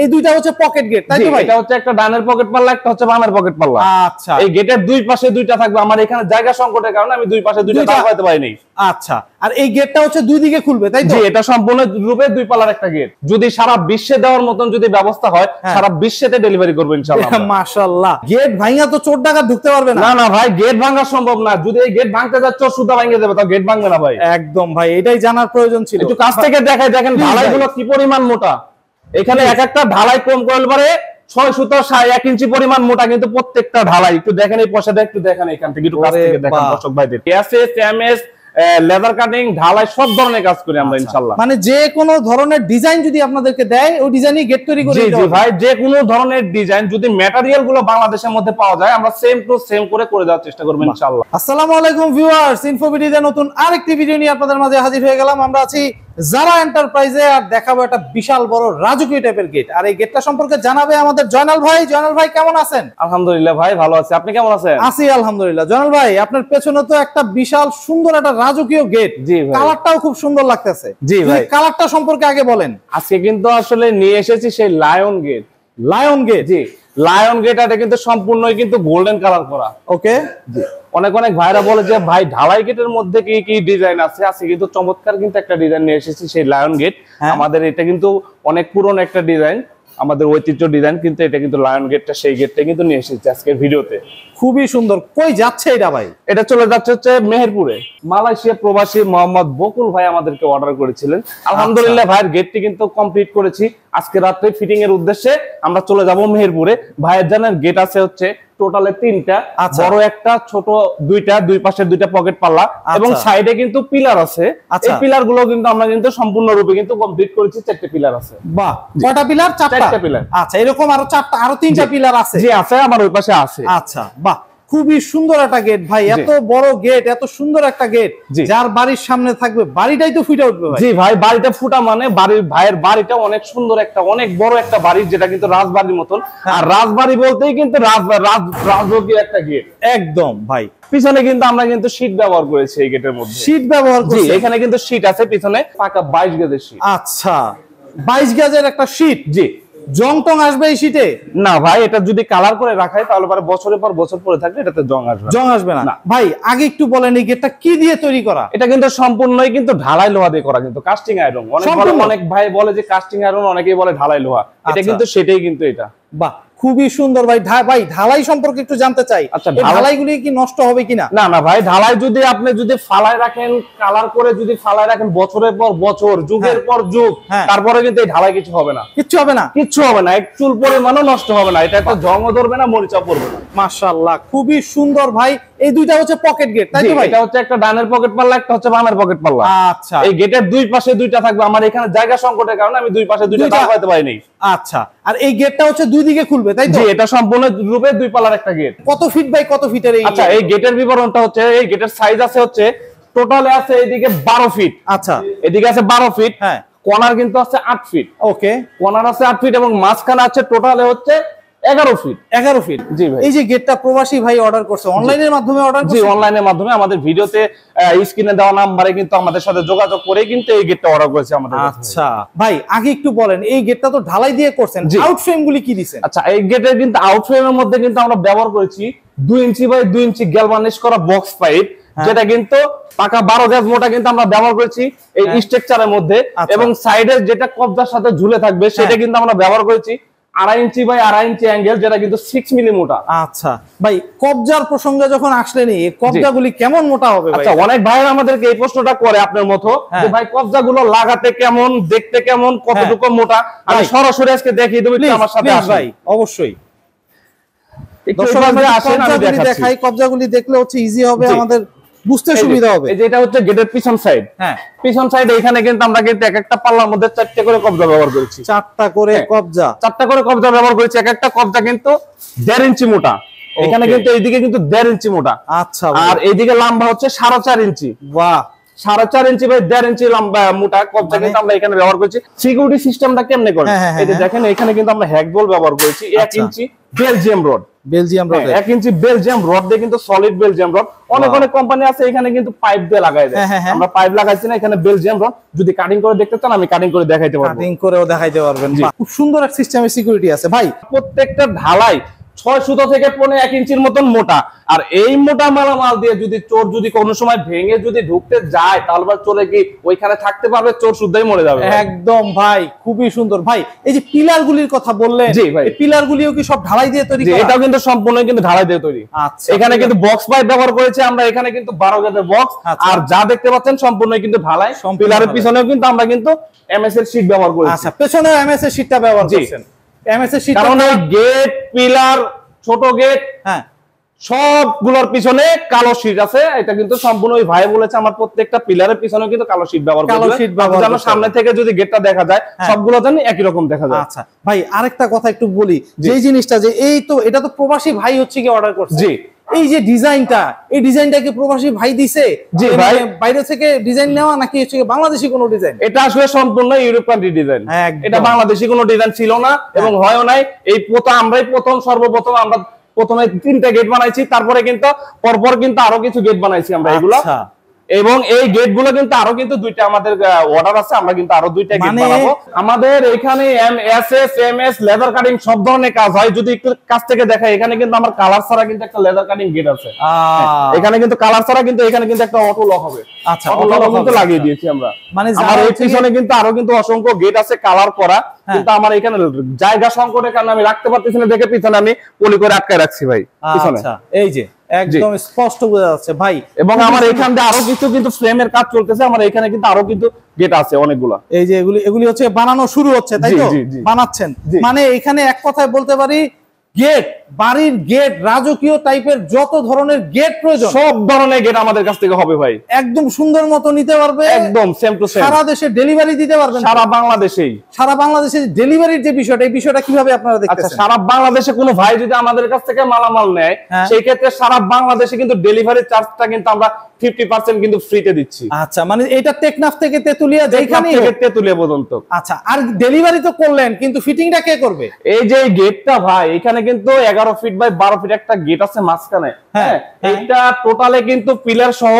এই দুইটা হচ্ছে পকেট গেট, তাই তো ভাই? এটা হচ্ছে একটা ডানের পকেট পাল্লা, একটা হচ্ছে বামের পকেট পাল্লা। আচ্ছা, এই গেটের দুই পাশে দুইটা থাকবে। আমার এখানে জায়গা সংকটের কারণে আমি দুই পাশে দুইটা লাগাতে পারিনি। আচ্ছা, আর এই গেটটা হচ্ছে দুই দিকে খুলবে, তাই তো? জি, এটা সম্পূর্ণ রূপে দুই পাল্লার একটা গেট। যদি সারা বিশ্বে দেওয়ার মতন যদি ব্যবস্থা হয়, সারা বিশ্বেতে ডেলিভারি করব ইনশাআল্লাহ। মাশাআল্লাহ। গেট ভাঙা তো চোর ডাকাত ঢুকতে পারবে না। না না ভাই, গেট ভাঙা সম্ভব না। যদি এই গেট ভাঙতে যাচ্ছ সুদা ভাঙে দেবে, তাও গেট ভাঙবে না ভাই। একদম ভাই, এটাই জানার প্রয়োজন ছিল। একটু কাছ থেকে দেখাই, দেখেন ঢালাইগুলো কি পরিমাণ মোটা। এখানে এক একটা ঢালাই কম করলে পারে 6 সুতো 1 ইঞ্চি পরিমাণ মোটা, কিন্তু প্রত্যেকটা ঢালাই একটু দেখেন, এই পয়সাটা একটু দেখেন, এখান থেকে একটু কাছ থেকে দেখেন দর্শক ভাইদের। এসএস এমএস লেদার কাটিং ঢালাই সব ধরনের কাজ করি আমরা ইনশাআল্লাহ। মানে যে কোনো ধরনের ডিজাইন যদি আপনাদেরকে দেয়, ওই ডিজাইনই গেট তৈরি করে দিতে হবে। জি ভাই, যে কোনো ধরনের ডিজাইন যদি ম্যাটেরিয়াল গুলো বাংলাদেশের মধ্যে পাওয়া যায়, আমরা সেম টু সেম করে দেওয়ার চেষ্টা করব ইনশাআল্লাহ। আসসালামু আলাইকুম ভিউয়ার্স, ইনফোভিডিতে নতুন আরেকটি ভিডিও নিয়ে আপনাদের মাঝে হাজির হয়ে গেলাম। আমরা আছি যারা এন্টারপ্রাইজে, আর দেখাবো একটা বিশাল বড় রাজকীয় টাইপের গেট। আর এই গেটটা সম্পর্কে জানাবে আমাদের জয়নাল ভাই। জয়নাল ভাই কেমন আছেন? আলহামদুলিল্লাহ ভাই, ভালো আছি। আপনি কেমন আছেন? আছি আলহামদুলিল্লাহ। জয়নাল ভাই, আপনার পেছনে তো একটা বিশাল সুন্দর একটা রাজকীয় গেট। জি ভাই, কালারটাও খুব সুন্দর লাগতেছে। জি ভাই, কালারটা সম্পর্কে আগে বলেন। আজকে কিন্তু আসলে নিয়ে এসেছি সেই লায়ন গেট। Lion gate? জি, লায়ন গেট। এটা কিন্তু সম্পূর্ণই কিন্তু গোল্ডেন কালার করা। ওকে। জি, অনেক ভাইরা বলে যে ভাই ঢালাই গেটের মধ্যে কি কি ডিজাইন আছে। আজকে কিন্তু চমৎকার কিন্তু একটা ডিজাইন নিয়ে এসেছি, সেই লায়ন গেট। আমাদের এটা কিন্তু অনেক পুরনো একটা ডিজাইন, আমাদের ঐতিহ্য ডিজাইন, কিন্তু এটা কিন্তু লায়ন গেটটা, সেই গেটটা কিন্তু নিয়ে এসেছি আজকের ভিডিওতে। খুবই সুন্দর। কই যাচ্ছে এটা ভাই? এটা চলে যাচ্ছে হচ্ছে মেহেরপুরে। মালয়েশিয়া প্রবাসী মোহাম্মদ বকুল ভাই আমাদেরকে অর্ডার করেছিলেন। আলহামদুলিল্লাহ ভাইয়ের গেটটি কিন্তু কমপ্লিট করেছি। আজকে রাত্রে ফিটিং এর উদ্দেশ্যে আমরা চলে যাব মেহেরপুরে। ভাইয়ের জানেন গেট আছে হচ্ছে টোটালে 3টা, বড় একটা, ছোট 2টা, দুই পাশে 2টা পকেট পাল্লা, এবং সাইডে কিন্তু পিলার আছে। এই পিলার গুলো কিন্তু আমরা কিন্তু সম্পূর্ণরূপে কিন্তু কমপ্লিট করেছি। 4টে পিলার আছে। বাহ, কয়টা পিলার? 4টা পিলার। আচ্ছা, এরকম আরো 4টা, আরো 3টা পিলার আছে? জি আছে, আমার ওই পাশে আছে। আচ্ছা, বাহ, খুবই সুন্দর একটা গেট ভাই। এত বড় গেট, এত সুন্দর একটা গেট, যার বাড়ির সামনে থাকবে বাড়িটাই তো ফুটে উঠবে ভাই। জি ভাই, বাড়িটা ফুটা মানে ভাইয়ের বাড়িটা অনেক সুন্দর একটা, অনেক বড় একটা বাড়ি, যেটা কিন্তু রাজবাড়ির মতন। আর রাজবাড়ি বলতেই কিন্তু রাজকীয় একটা গেট একদম ভাই। পিছনে কিন্তু আমরা কিন্তু শীট ব্যবহার করেছি এই গেটের মধ্যে। শীট ব্যবহার করেছি? এখানে কিন্তু শীট আছে পিছনে, পাকা 22 গজের শীট। আচ্ছা, 22 গজের একটা শীট। জি। জং টং আসবে এই শীটে? না ভাই, এটা যদি কালার করে রাখায় তাহলে পরে বছরের পর বছর পরে থাকলে এটাতে জং আসবে। জং আসবে না ভাই। আগে একটু বলেন, এই গেটটা কি দিয়ে তৈরি করা? এটা কিন্তু সম্পূর্ণই কিন্তু ঢালাই লোহা দিয়ে করা, কিন্তু কাস্টিং আয়রন। অনেক ভাই বলে যে কাস্টিং আয়রন, অনেকেই বলে ঢালাই লোহা। এটা কিন্তু সেটাই কিন্তু এটা। বাহ, খুবই সুন্দর ভাই। ভাই ঢালাই সম্পর্কে একটু জানতে চাই। আচ্ছা, ঢালাইগুলি কি নষ্ট হবে কিনা? না না ভাই, ঢালাই যদি আপনি যদি ফালায় রাখেন, কালার করে যদি ফালায় রাখেন বছরের পর বছর, যুগের পর যুগ, তারপরে কিন্তু এই ঢালাই কিছু হবে না। কিচ্ছু হবে না? কিচ্ছু হবে না। এক চুল পরিমাণও নষ্ট হবে না। এটা একটা জংও ধরবে না, মরিচা পড়বে না। মাশাআল্লাহ, খুবই সুন্দর ভাই। এই দুইটা হচ্ছে পকেট গেট, তাই তো ভাই? এটা হচ্ছে একটা ডানের পকেট পাল্লা, একটা হচ্ছে বামের পকেট পাল্লা। আচ্ছা, এই গেটের দুই পাশে দুইটা থাকবে। আমার এখানে জায়গা সংকটের কারণে আমি দুই পাশে দুইটা লাগাতে পারিনি। আচ্ছা, আর এই গেটটা হচ্ছে দুই দিকে খুলবে, তাই তো? জি, এটা সম্পূর্ণ রূপে দুই পাল্লার একটা গেট। কত ফিট বাই কত ফিটের এই? আচ্ছা, এই গেটের বিবরণটা হচ্ছে, এই গেটের সাইজ আছে হচ্ছে টোটালে আছে এদিকে 12 ফিট। আচ্ছা, এদিকে আছে 12 ফিট। হ্যাঁ, কর্নার কিন্তু আছে 8 ফিট। ওকে, কর্নার আছে 8 ফিট এবং মাঝখানে আছে টোটালে হচ্ছে 11 ফিট। 11 ফিট। জি ভাই। এই যে গেটটা প্রবাসী ভাই অর্ডার করছে, অনলাইনের মাধ্যমে অর্ডার করছে? জি, অনলাইনের মাধ্যমে। আমাদের ভিডিওতে স্ক্রিনে দেওয়া নাম্বারে কিন্তু আমাদের সাথে যোগাযোগ করে কিন্তু এই গেটটা অর্ডার করেছে আমাদের। আচ্ছা ভাই, আগে একটু বলেন, এই গেটটা তো ঢালাই দিয়ে করছেন, আউট ফ্রেম গুলি কি দিবেন? আচ্ছা, এই গেটের কিন্তু আউট ফ্রেমের মধ্যে কিন্তু আমরা ব্যবহার করেছি 2 ইঞ্চি বাই 2 ইঞ্চি গ্যালভানিশ করা বক্স পাইপ, যেটা কিন্তু পাকা 12 গজ মোটা কিন্তু আমরা ব্যবহার করেছি এই স্ট্রাকচারের মধ্যে। এবং সাইডে যেটা কবজার সাথে ঝুলে থাকবে সেটা কিন্তু আমরা ব্যবহার করেছি 2.5 ইঞ্চি বাই 2.5 ইঞ্চি অ্যাঙ্গেল, যেটা কিন্তু 6 মিলি মোটা। আচ্ছা ভাই, কবজার প্রসঙ্গে যখন আসলেন, এই কবজাগুলি কেমন মোটা হবে ভাই? আচ্ছা, অনেক ভাই আমাদেরকে এই প্রশ্নটা করে আপনার মতো, যে ভাই কবজাগুলো লাগাতে কেমন, দেখতে কেমন, কতটুকু মোটা। আমি সরাসরি আজকে দেখিয়ে দেব, আমার সাথে আসেন ভাই। অবশ্যই, দেখাই। কবজাগুলি দেখলে হচ্ছে ইজি হবে, আমাদের বুঝতে সুবিধা হবে। এই যে এটা হচ্ছে গেটের পিছন সাইড। হ্যাঁ, পিছন সাইডে এখানে কিন্তু আমরা কিন্তু এক একটা পাল্লার মধ্যে 4টে করে কবজা ব্যবহার করেছি। 4টা করে কবজা? 4টা করে কবজা ব্যবহার করেছি। এক একটা কবজা কিন্তু 1.5 ইঞ্চি মোটা। এখানে কিন্তু এইদিকে কিন্তু 1.5 ইঞ্চি মোটা। আচ্ছা, আর এইদিকে লম্বা হচ্ছে 4.5 ইঞ্চি। বাহ, 4.5 ইঞ্চি বাই 1.5 ইঞ্চি লম্বা মোটা কবজা কিন্তু আমরা এখানে ব্যবহার করেছি। সিকিউরিটি সিস্টেমটা কেমনে করে, এই যে দেখেন এখানে কিন্তু আমরা হ্যাক বল ব্যবহার করেছি। 1 ইঞ্চি বেলজিয়াম রড। বেলজিয়াম রড 1 ইঞ্চি বেলজিয়াম রড দিয়ে কিন্তু সলিড বেলজিয়াম রড। অনেক অনেক কোম্পানি আছে এখানে কিন্তু পাইপ দিয়ে লাগায় দেয়, আমরা পাইপ লাগাইছি না, এখানে বেলজিয়াম রড। যদি কাটিং করে দেখতে চান আমি কাটিং করে দেখাইতে পারবো, কাটিং করেও দেখাইতে পারবেন। খুব সুন্দর এক সিস্টেমের সিকিউরিটি আছে ভাই। প্রত্যেকটা ঢালাই 6 সুতো থেকে 1 ইঞ্চির মতন মোটা। আর এই মোটা মালামাল দিয়ে যদি চোর যদি কোনো সময় ভেঙে যদি ঢুকতে যায় তাহলে চোরে কি ওইখানে থাকতে পারবে? চোর শুদ্ধই মরে যাবে। একদম ভাই, খুবই সুন্দর ভাই। এই যে পিলার গুলির কথা বললেন, জি ভাই, এই পিলার গুলিও কি সব ঢালাই দিয়ে তৈরি করা? এটাও কিন্তু সম্পূর্ণ কিন্তু ঢালাই দিয়ে তৈরি। আচ্ছা, এখানে কিন্তু বক্স পাইপ ব্যবহার করেছে আমরা, এখানে কিন্তু 12 গেজের বক্স। আর যা দেখতে পাচ্ছেন সম্পূর্ণ কিন্তু ঢালাই। পিলারের পিছনেও কিন্তু আমরা কিন্তু এমএস এর শীট ব্যবহার করেছি। আচ্ছা, পেছনেও এমএস এর শীটটা ব্যবহার করেছেন। এমএস এর শীট, কারণ এই গেট, পিলার, ছোট গেট, হ্যাঁ, সবগুলোর পিছনে কালো শীট আছে। এটা কিন্তু সম্পূর্ণ ওই ভাই বলেছে আমার প্রত্যেকটা পিলারের পিছনে কিন্তু কালো শীট ব্যবহার করবে। কালো শীট ব্যবহার করবে। সামনে থেকে যদি গেটটা দেখা যায় সবগুলো জানি একই রকম দেখা যায়। আচ্ছা ভাই, আরেকটা কথা একটু বলি, যে জিনিসটা যে এই তো এটা তো প্রবাসী ভাই হচ্ছে কি অর্ডার করছে। জি, এই যে ডিজাইনটা, এই ডিজাইনটা কি প্রবাসী ভাই দিছে? জি ভাই, বাইরে থেকে ডিজাইন নেওয়া নাকি হচ্ছে বাংলাদেশি কোনো ডিজাইন? এটা আসলে সম্পূর্ণ ইউরোপিয়ান ডিজাইন, এটা বাংলাদেশি কোনো ডিজাইন ছিল না এবং হয়ও নাই। এই আমরাই সর্বপ্রথম আমরা প্রথমে 3টা গেট বানাইছি, তারপরে কিন্তু পরপর কিন্তু আরো কিছু গেট বানাইছি আমরা এগুলো। এবং এই গেট গুলো কিন্তু আরো কিন্তু 2টা আমাদের অর্ডার আছে, আমরা কিন্তু আরো 2টা গেট বানাবো। আমাদের এখানে এমএসএস, এমএস, লেদার কাটিং সব ধরনের কাজ হয়। যদি একটু কাছ থেকে দেখাই, এখানে কিন্তু আমার কালার ছাড়া কিন্তু একটা লেদার কাটিং গেট আছে। এখানে কিন্তু কালার ছাড়া কিন্তু এখানে কিন্তু একটা অটো লক হবে। আচ্ছা, অটো লক কিন্তু লাগিয়ে দিয়েছি আমরা। মানে আমার এই পিছনে কিন্তু আরো কিন্তু অসংখ্য গেট আছে কালার করা, কিন্তু আমার এখানে জায়গা সংকটের কারণে আমি রাখতে পারতেছি না, দেখে পিছনে আমি পলি করে আটকে রাখছি ভাই পিছনে। আচ্ছা, এই যে একদম স্পষ্ট বোঝা যাচ্ছে ভাই। এবং আমার এখান দিয়ে আরো কিছু কিন্তু ফ্রেমের কাজ চলতেছে, আমার এখানে কিন্তু আরো কিন্তু গেট আছে অনেকগুলো। এই যে এগুলি হচ্ছে বানানো শুরু হচ্ছে, তাই তো? বানাচ্ছেন মানে এখানে এক কথায় বলতে পারি গেট, বাড়ির গেট, রাজকীয় টাইপের যত ধরনের গেট প্রয়োজন সব ধরনের গেট আমাদের কাছ থেকে হবে ভাই। একদম সুন্দর মতো নিতে পারবে, একদম সেম টু সেম। সারা দেশে ডেলিভারি দিতে পারবেন, সারা বাংলাদেশেই। সারা বাংলাদেশে ডেলিভারির যে বিষয়টা, এই বিষয়টা কিভাবে আপনারা দেখতেছেন? আচ্ছা, সারা বাংলাদেশে কোনো ভাই যদি আমাদের কাছ থেকে মালামাল নেয়, সেই ক্ষেত্রে সারা বাংলাদেশে কিন্তু ডেলিভারি চার্জটা কিন্তু আমরা 50% কিন্তু ফ্রিতে দিচ্ছি। আচ্ছা, মানে এটা টেকনাফ থেকে তেতুলিয়া, যেখানে থেকে তেতুলিয়া পর্যন্ত। আচ্ছা, আর ডেলিভারি তো করলেন, কিন্তু ফিটিংটা কে করবে? এই যে গেটটা ভাই, এখানে কিন্তু 11 ফিট বাই 12 ফিট একটা গেট আছে মাঝখানে। হ্যাঁ, এটা টোটালে কিন্তু পিলার সহ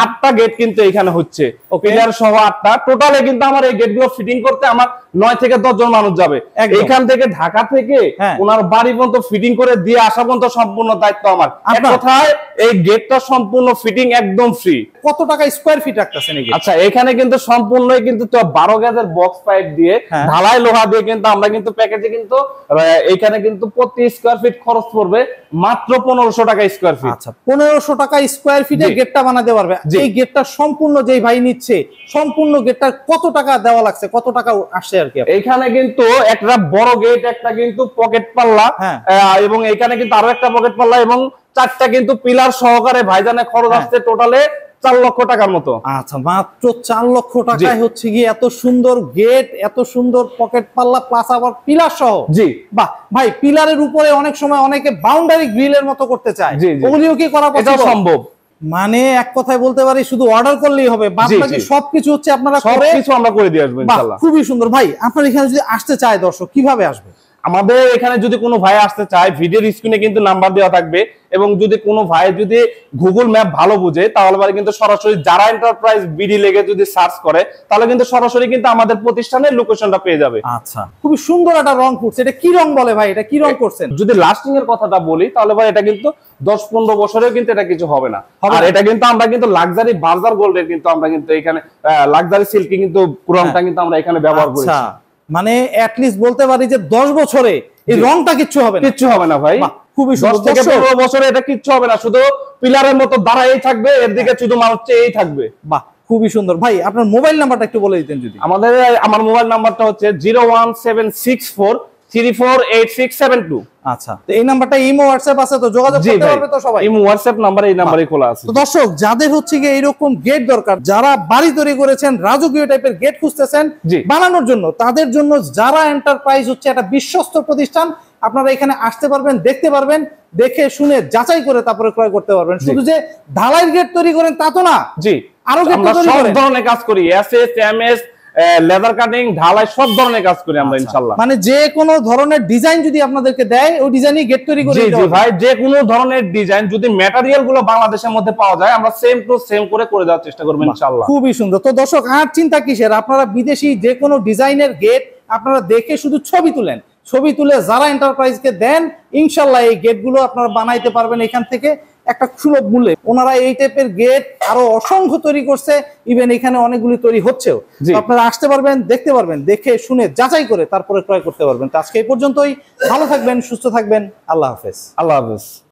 8টা গেট কিন্তু এখানে হচ্ছে। পিলার সহ 8টা টোটালে কিন্তু আমার এই গেটগুলো ফিটিং করতে আমার 9 থেকে 10 জন মানুষ যাবে। এখান থেকে ঢাকা থেকে ওনার বাড়ি পর্যন্ত ফিটিং করে দিয়ে আসা পর্যন্ত সম্পূর্ণ দায়িত্ব আমার। এক কথায় এই গেটটা সম্পূর্ণ ফিটিং একদম ফ্রি। কত টাকা স্কয়ার ফিট রাখতেছেন এই গেট? আচ্ছা, এখানে কিন্তু সম্পূর্ণই কিন্তু 12 গেজের বক্স পাইপ দিয়ে ঢালাই লোহা দিয়ে কিন্তু আমরা কিন্তু প্যাকেজে কিন্তু এখানে কিন্তু প্রতি স্কয়ার ফিট খরচ পড়বে মাত্র 1500 টাকা স্কয়ার ফিট। আচ্ছা, 1500 টাকা স্কয়ার ফিটে গেটটা বানাতে পারবে। এই গেটটা সম্পূর্ণ যেই ভাই নিচ্ছে, সম্পূর্ণ গেটটা কত টাকা দেওয়া লাগছে, কত টাকা আসছে আর কি? এখানে কিন্তু একটা বড় গেট, একটা কিন্তু পকেট পাল্লা, এবং এখানে কিন্তু আরো একটা পকেট পাল্লা এবং 4টা কিন্তু পিলার সহকারে ভাইজানের খরচ আসছে টোটালে 4 লক্ষ টাকার মতো। আচ্ছা, মাত্র 4 লক্ষ টাকায় হচ্ছে কি এত সুন্দর গেট, এত সুন্দর পকেট পাল্লা প্লাস আবার পিলার সহ। জি বাহ ভাই, পিলারের উপরে অনেক সময় অনেকে বাউন্ডারি গ্রিলের মতো করতে চায়, ওগুলিও কি করা সম্ভব? মানে এক কথায় বলতে পারি শুধু অর্ডার করলেই হবে, বাদ বাকি সবকিছু হচ্ছে আপনারা সবকিছু আমরা করে দিয়ে আসবো ইনশাআল্লাহ। খুবই সুন্দর ভাই। আপনার এখানে যদি আসতে চায় দর্শক, কিভাবে আসবে? আমাদের এখানে যদি কোনো ভাই আসতে চায়, ভিডিওর স্ক্রিনে কিন্তু নাম্বার দেওয়া থাকবে, এবং যদি কোনো ভাই যদি গুগল ম্যাপ ভালো বুঝে তাহলে কিন্তু সরাসরি যারা এন্টারপ্রাইজ বিডি লেগে যদি সার্চ করে তাহলে কিন্তু সরাসরি কিন্তু আমাদের প্রতিষ্ঠানের লোকেশনটা পেয়ে যাবে। আচ্ছা, খুবই সুন্দর একটা রং করছে। এটা কি রং বলে ভাই? এটা কি রং করছেন? যদি লাস্টিং এর কথাটা বলি তাহলে ভাই এটা কিন্তু 10-15 বছরেও কিন্তু এটা কিছু হবে না। আর এটা কিন্তু আমরা কিন্তু লাক্সারি বার্জার গোল্ডের কিন্তু আমরা কিন্তু এখানে লাক্সারি সিল্কি কিন্তু রংটা কিন্তু আমরা এখানে ব্যবহার করেছি। আচ্ছা, মানে এট লিস্ট বলতে পারি যে 10 বছরে এই রংটা কিচ্ছু হবে না। কিচ্ছু হবে না ভাই, খুবই সুন্দর। 10 থেকে 15 বছরে এটা কিচ্ছু হবে না, শুধু পিলারের মতো দাঁড়াই থাকবে, এর দিকে শুধু মানুষ চেয়েই থাকবে। বাহ, খুবই সুন্দর ভাই। আপনার মোবাইল নাম্বারটা একটু বলে দিতেন যদি। আমার মোবাইল নাম্বারটা হচ্ছে 01764348672। আচ্ছা, তো এই নাম্বারটা ইমো হোয়াটসঅ্যাপ আছে তো, যোগাযোগ করতে পারবে তো সবাই? ইমো হোয়াটসঅ্যাপ নাম্বার এই নাম্বারে খোলা আছে। তো দর্শক, যাদের হচ্ছে কি এইরকম গেট দরকার, যারা বাড়ি তৈরি করেছেন, রাজকীয় টাইপের গেট খুঁজতেছেন বানানোর জন্য, তাদের জন্য যারা এন্টারপ্রাইজ হচ্ছে একটা বিশ্বস্ত প্রতিষ্ঠান। আপনারা এখানে আসতে পারবেন, দেখতে পারবেন, দেখে শুনে যাচাই করে তারপরে ক্রয় করতে পারবেন। শুধু যে ঢালাইয়ের গেট তৈরি করেন তা তো না, জি, আরো গেট তৈরি করেন, সব ধরনের কাজ করি। এসএস, এমএস, লেদার কাটিং, ঢালাই সব ধরনের কাজ করি আমরা ইনশাআল্লাহ। মানে যে কোনো ধরনের ডিজাইন যদি আপনাদেরকে দেয় ওই ডিজাইনই গেট তৈরি করে জি দিতে জি হবে। ভাই, যে কোনো ধরনের ডিজাইন যদি ম্যাটেরিয়াল গুলো বাংলাদেশের মধ্যে পাওয়া যায় আমরা সেম টু সেম করে দেওয়ার চেষ্টা করবো ইনশাআল্লাহ। খুবই সুন্দর। তো দর্শক আর চিন্তা কিসের, আপনারা বিদেশি যে কোনো ডিজাইনের গেট আপনারা দেখে শুধু ছবি তুলেন, ছবি তুলে যারা এন্টারপ্রাইজকে দেন, ইনশাল্লাহ এই গেটগুলো আপনারা বানাইতে পারবেন এখান থেকে একটা সুলভ মূল্যে। ওনারা এই টাইপের গেট আরো অসংখ্য তৈরি করছে, ইভেন এখানে অনেকগুলি তৈরি হচ্ছেও। জি। আপনারা আসতে পারবেন, দেখতে পারবেন, দেখে শুনে যাচাই করে তারপরে ক্রয় করতে পারবেন। তো আজকে এই পর্যন্তই, ভালো থাকবেন, সুস্থ থাকবেন, আল্লাহ হাফেজ। আল্লাহ হাফেজ।